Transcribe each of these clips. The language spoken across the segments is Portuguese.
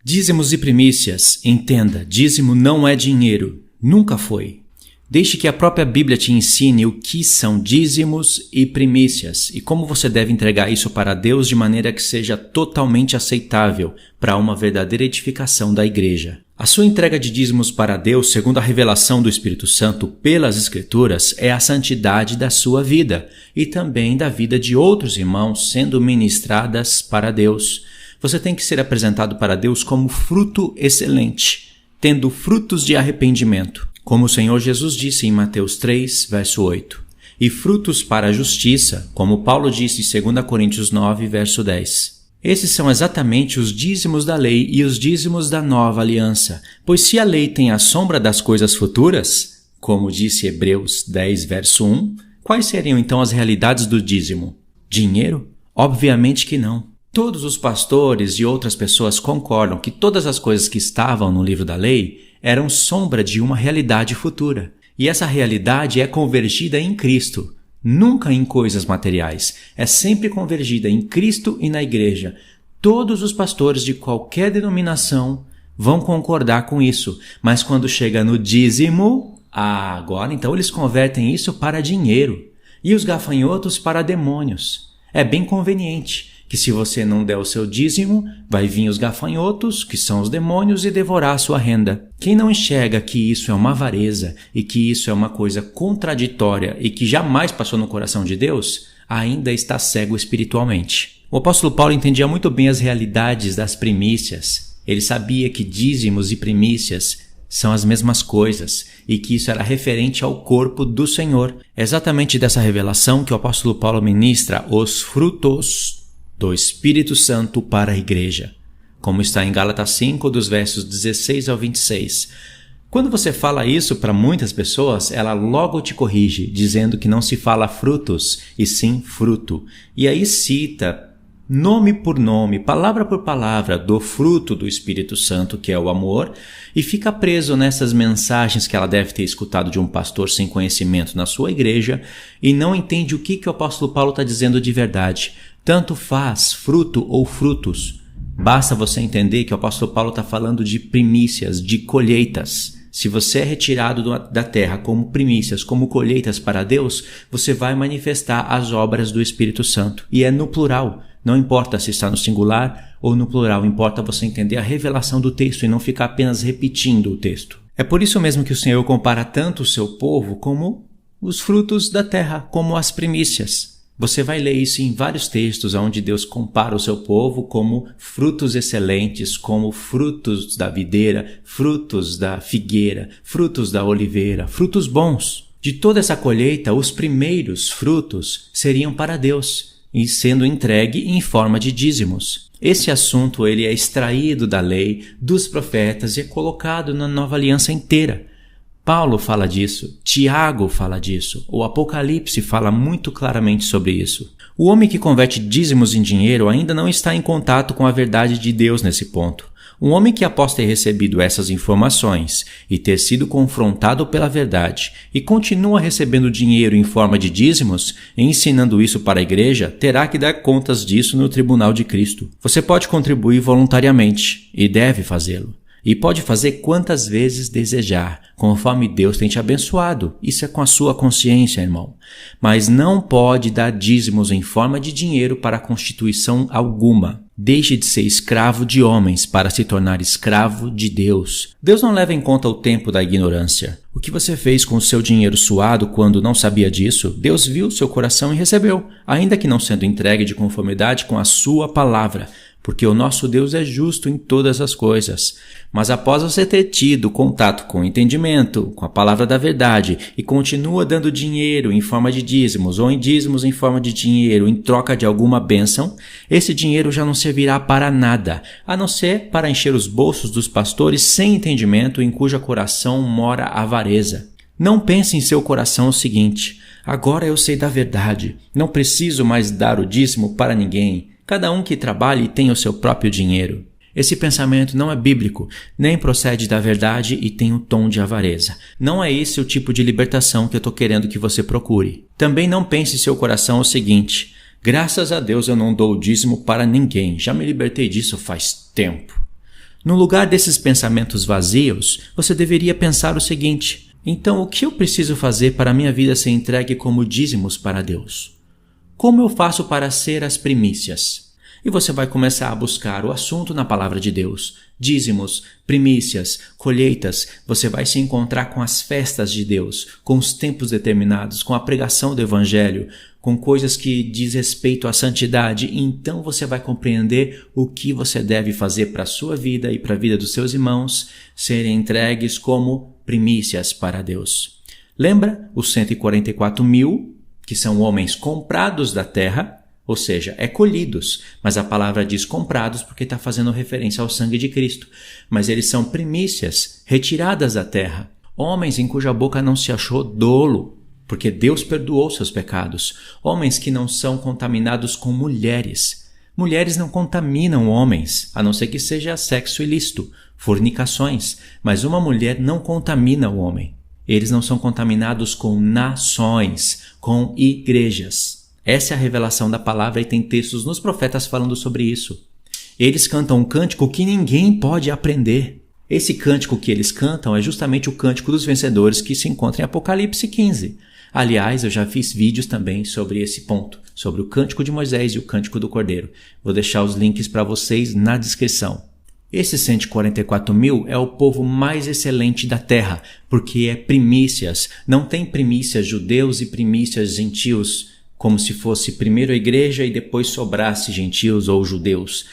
Dízimos e primícias. Entenda, dízimo não é dinheiro. Nunca foi. Deixe que a própria Bíblia te ensine o que são dízimos e primícias e como você deve entregar isso para Deus de maneira que seja totalmente aceitável para uma verdadeira edificação da igreja. A sua entrega de dízimos para Deus, segundo a revelação do Espírito Santo pelas Escrituras, é a santidade da sua vida e também da vida de outros irmãos sendo ministradas para Deus. Você tem que ser apresentado para Deus como fruto excelente, tendo frutos de arrependimento. Como o Senhor Jesus disse em Mateus 3, verso 8, e frutos para a justiça, como Paulo disse em 2 Coríntios 9, verso 10. Esses são exatamente os dízimos da lei e os dízimos da nova aliança, pois se a lei tem a sombra das coisas futuras, como disse Hebreus 10, verso 1, quais seriam então as realidades do dízimo? Dinheiro? Obviamente que não. Todos os pastores e outras pessoas concordam que todas as coisas que estavam no livro da lei eram sombra de uma realidade futura. E essa realidade é convergida em Cristo, nunca em coisas materiais. É sempre convergida em Cristo e na igreja. Todos os pastores de qualquer denominação vão concordar com isso. Mas quando chega no dízimo, agora então eles convertem isso para dinheiro. E os gafanhotos para demônios. É bem conveniente que se você não der o seu dízimo, vai vir os gafanhotos, que são os demônios, e devorar a sua renda. Quem não enxerga que isso é uma avareza e que isso é uma coisa contraditória e que jamais passou no coração de Deus, ainda está cego espiritualmente. O apóstolo Paulo entendia muito bem as realidades das primícias. Ele sabia que dízimos e primícias são as mesmas coisas e que isso era referente ao corpo do Senhor. É exatamente dessa revelação que o apóstolo Paulo ministra os frutos do Espírito Santo para a igreja, como está em Gálatas 5, dos versos 16 ao 26. Quando você fala isso para muitas pessoas, ela logo te corrige, dizendo que não se fala frutos, e sim fruto. E aí cita, nome por nome, palavra por palavra, do fruto do Espírito Santo, que é o amor, e fica preso nessas mensagens que ela deve ter escutado de um pastor sem conhecimento na sua igreja, e não entende o que o apóstolo Paulo está dizendo de verdade. Tanto faz fruto ou frutos. Basta você entender que o apóstolo Paulo está falando de primícias, de colheitas. Se você é retirado da terra como primícias, como colheitas para Deus, você vai manifestar as obras do Espírito Santo. E é no plural. Não importa se está no singular ou no plural, importa você entender a revelação do texto e não ficar apenas repetindo o texto. É por isso mesmo que o Senhor compara tanto o seu povo como os frutos da terra, como as primícias. Você vai ler isso em vários textos onde Deus compara o seu povo como frutos excelentes, como frutos da videira, frutos da figueira, frutos da oliveira, frutos bons. De toda essa colheita, os primeiros frutos seriam para Deus e sendo entregue em forma de dízimos. Esse assunto ele é extraído da lei, dos profetas e é colocado na nova aliança inteira. Paulo fala disso, Tiago fala disso, o Apocalipse fala muito claramente sobre isso. O homem que converte dízimos em dinheiro ainda não está em contato com a verdade de Deus nesse ponto. Um homem que após ter recebido essas informações e ter sido confrontado pela verdade e continua recebendo dinheiro em forma de dízimos e ensinando isso para a igreja, terá que dar contas disso no tribunal de Cristo. Você pode contribuir voluntariamente e deve fazê-lo. E pode fazer quantas vezes desejar, conforme Deus tem te abençoado. Isso é com a sua consciência, irmão. Mas não pode dar dízimos em forma de dinheiro para constituição alguma. Deixe de ser escravo de homens para se tornar escravo de Deus. Deus não leva em conta o tempo da ignorância. O que você fez com o seu dinheiro suado quando não sabia disso, Deus viu seu coração e recebeu, ainda que não sendo entregue de conformidade com a sua palavra. Porque o nosso Deus é justo em todas as coisas. Mas após você ter tido contato com o entendimento, com a palavra da verdade, e continua dando dinheiro em forma de dízimos, ou em dízimos em forma de dinheiro em troca de alguma bênção, esse dinheiro já não servirá para nada, a não ser para encher os bolsos dos pastores sem entendimento, em cujo coração mora a avareza. Não pense em seu coração o seguinte: agora eu sei da verdade, não preciso mais dar o dízimo para ninguém. Cada um que trabalhe e tenha o seu próprio dinheiro. Esse pensamento não é bíblico, nem procede da verdade e tem um tom de avareza. Não é esse o tipo de libertação que eu estou querendo que você procure. Também não pense em seu coração o seguinte: graças a Deus eu não dou o dízimo para ninguém, já me libertei disso faz tempo. No lugar desses pensamentos vazios, você deveria pensar o seguinte: então, o que eu preciso fazer para a minha vida ser entregue como dízimos para Deus? Como eu faço para ser as primícias? E você vai começar a buscar o assunto na palavra de Deus. Dízimos, primícias, colheitas. Você vai se encontrar com as festas de Deus, com os tempos determinados, com a pregação do Evangelho, com coisas que diz respeito à santidade. E então você vai compreender o que você deve fazer para a sua vida e para a vida dos seus irmãos serem entregues como primícias para Deus. Lembra os 144.000, que são homens comprados da terra? Ou seja, colhidos, mas a palavra diz comprados porque está fazendo referência ao sangue de Cristo. Mas eles são primícias, retiradas da terra. Homens em cuja boca não se achou dolo, porque Deus perdoou seus pecados. Homens que não são contaminados com mulheres. Mulheres não contaminam homens, a não ser que seja sexo ilícito, fornicações. Mas uma mulher não contamina o homem. Eles não são contaminados com nações, com igrejas. Essa é a revelação da palavra e tem textos nos profetas falando sobre isso. Eles cantam um cântico que ninguém pode aprender. Esse cântico que eles cantam é justamente o cântico dos vencedores que se encontra em Apocalipse 15. Aliás, eu já fiz vídeos também sobre esse ponto, sobre o cântico de Moisés e o cântico do Cordeiro. Vou deixar os links para vocês na descrição. Esses 144.000 é o povo mais excelente da terra, porque é primícias. Não tem primícias judeus e primícias gentios, como se fosse primeiro a igreja e depois sobrasse gentios ou judeus.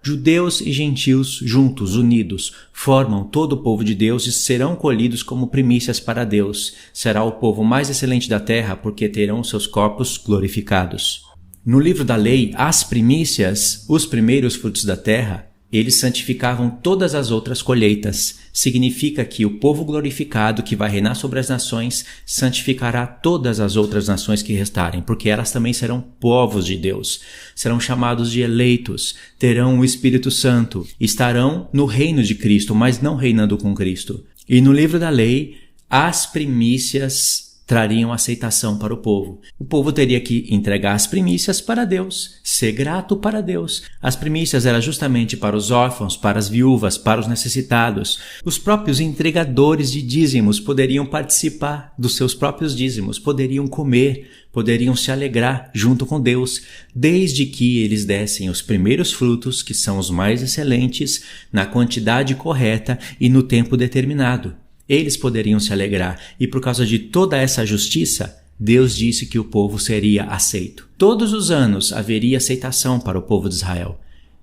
Judeus e gentios juntos, unidos, formam todo o povo de Deus e serão colhidos como primícias para Deus. Será o povo mais excelente da terra porque terão seus corpos glorificados. No livro da lei, as primícias, os primeiros frutos da terra, eles santificavam todas as outras colheitas. Significa que o povo glorificado que vai reinar sobre as nações santificará todas as outras nações que restarem, porque elas também serão povos de Deus, serão chamados de eleitos, terão o Espírito Santo, estarão no reino de Cristo, mas não reinando com Cristo. E no livro da lei, as primícias trariam aceitação para o povo. O povo teria que entregar as primícias para Deus, ser grato para Deus. As primícias eram justamente para os órfãos, para as viúvas, para os necessitados. Os próprios entregadores de dízimos poderiam participar dos seus próprios dízimos, poderiam comer, poderiam se alegrar junto com Deus, desde que eles dessem os primeiros frutos, que são os mais excelentes, na quantidade correta e no tempo determinado. Eles poderiam se alegrar, e por causa de toda essa justiça, Deus disse que o povo seria aceito. Todos os anos haveria aceitação para o povo de Israel.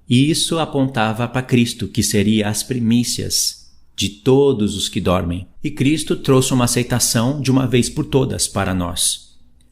E isso apontava para Cristo, que seria as primícias de todos os que dormem. E Cristo trouxe uma aceitação de uma vez por todas para nós.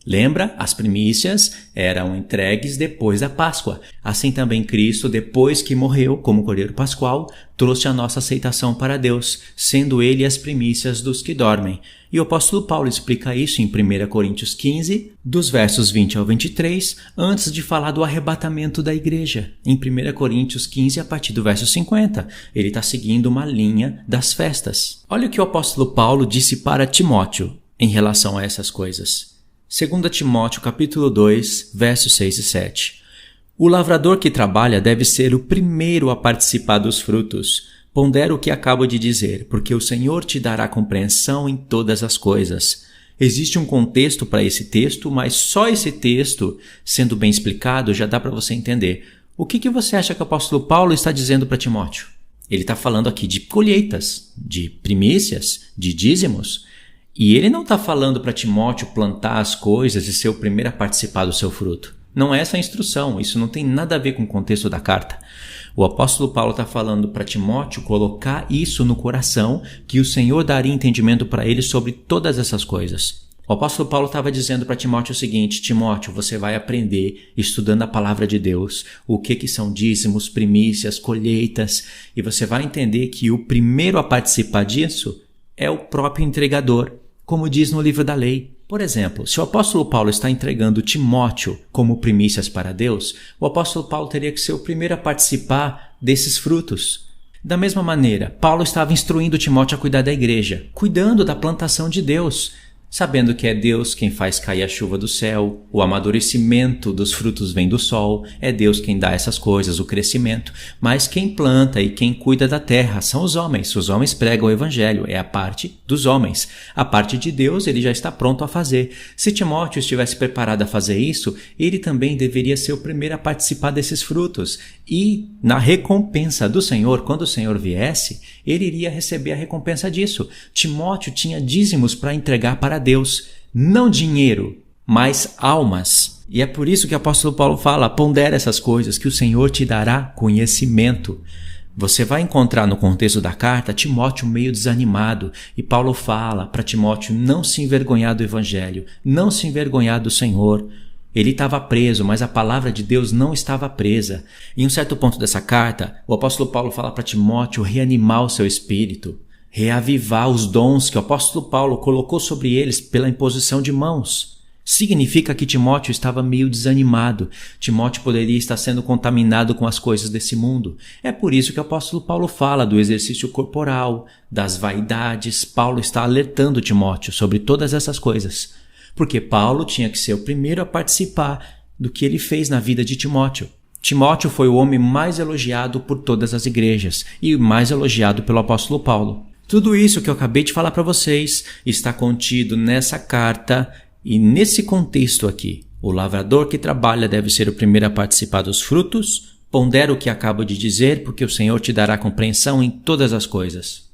Lembra? As primícias eram entregues depois da Páscoa. Assim também Cristo, depois que morreu como Cordeiro Pascual, trouxe a nossa aceitação para Deus, sendo Ele as primícias dos que dormem. E o apóstolo Paulo explica isso em 1 Coríntios 15, dos versos 20 ao 23, antes de falar do arrebatamento da igreja. Em 1 Coríntios 15, a partir do verso 50, ele está seguindo uma linha das festas. Olha o que o apóstolo Paulo disse para Timóteo em relação a essas coisas. 2 Timóteo capítulo 2, versos 6 e 7. O lavrador que trabalha deve ser o primeiro a participar dos frutos. Pondera o que acabo de dizer, porque o Senhor te dará compreensão em todas as coisas. Existe um contexto para esse texto, mas só esse texto, sendo bem explicado, já dá para você entender. O que você acha que o apóstolo Paulo está dizendo para Timóteo? Ele está falando aqui de colheitas, de primícias, de dízimos. E ele não está falando para Timóteo plantar as coisas e ser o primeiro a participar do seu fruto. Não é essa a instrução, isso não tem nada a ver com o contexto da carta. O apóstolo Paulo está falando para Timóteo colocar isso no coração, que o Senhor daria entendimento para ele sobre todas essas coisas. O apóstolo Paulo estava dizendo para Timóteo o seguinte: Timóteo, você vai aprender estudando a palavra de Deus, o que são dízimos, primícias, colheitas, e você vai entender que o primeiro a participar disso é o próprio entregador, como diz no livro da lei. Por exemplo, se o apóstolo Paulo está entregando Timóteo como primícias para Deus, o apóstolo Paulo teria que ser o primeiro a participar desses frutos. Da mesma maneira, Paulo estava instruindo Timóteo a cuidar da igreja, cuidando da plantação de Deus, sabendo que é Deus quem faz cair a chuva do céu, o amadurecimento dos frutos vem do sol, é Deus quem dá essas coisas, o crescimento, mas quem planta e quem cuida da terra são os homens pregam o evangelho, é a parte dos homens. A parte de Deus ele já está pronto a fazer. Se Timóteo estivesse preparado a fazer isso, ele também deveria ser o primeiro a participar desses frutos. E na recompensa do Senhor, quando o Senhor viesse, ele iria receber a recompensa disso. Timóteo tinha dízimos para entregar para Deus, não dinheiro, mas almas. E é por isso que o apóstolo Paulo fala, pondera essas coisas, que o Senhor te dará conhecimento. Você vai encontrar no contexto da carta Timóteo meio desanimado, e Paulo fala para Timóteo não se envergonhar do evangelho, não se envergonhar do Senhor. Ele estava preso, mas a palavra de Deus não estava presa. Em um certo ponto dessa carta, o apóstolo Paulo fala para Timóteo reanimar o seu espírito, reavivar os dons que o apóstolo Paulo colocou sobre eles pela imposição de mãos. Significa que Timóteo estava meio desanimado. Timóteo poderia estar sendo contaminado com as coisas desse mundo. É por isso que o apóstolo Paulo fala do exercício corporal, das vaidades. Paulo está alertando Timóteo sobre todas essas coisas. Porque Paulo tinha que ser o primeiro a participar do que ele fez na vida de Timóteo. Timóteo foi o homem mais elogiado por todas as igrejas e mais elogiado pelo apóstolo Paulo. Tudo isso que eu acabei de falar para vocês está contido nessa carta e nesse contexto aqui. O lavrador que trabalha deve ser o primeiro a participar dos frutos. Pondera o que acabo de dizer, porque o Senhor te dará compreensão em todas as coisas.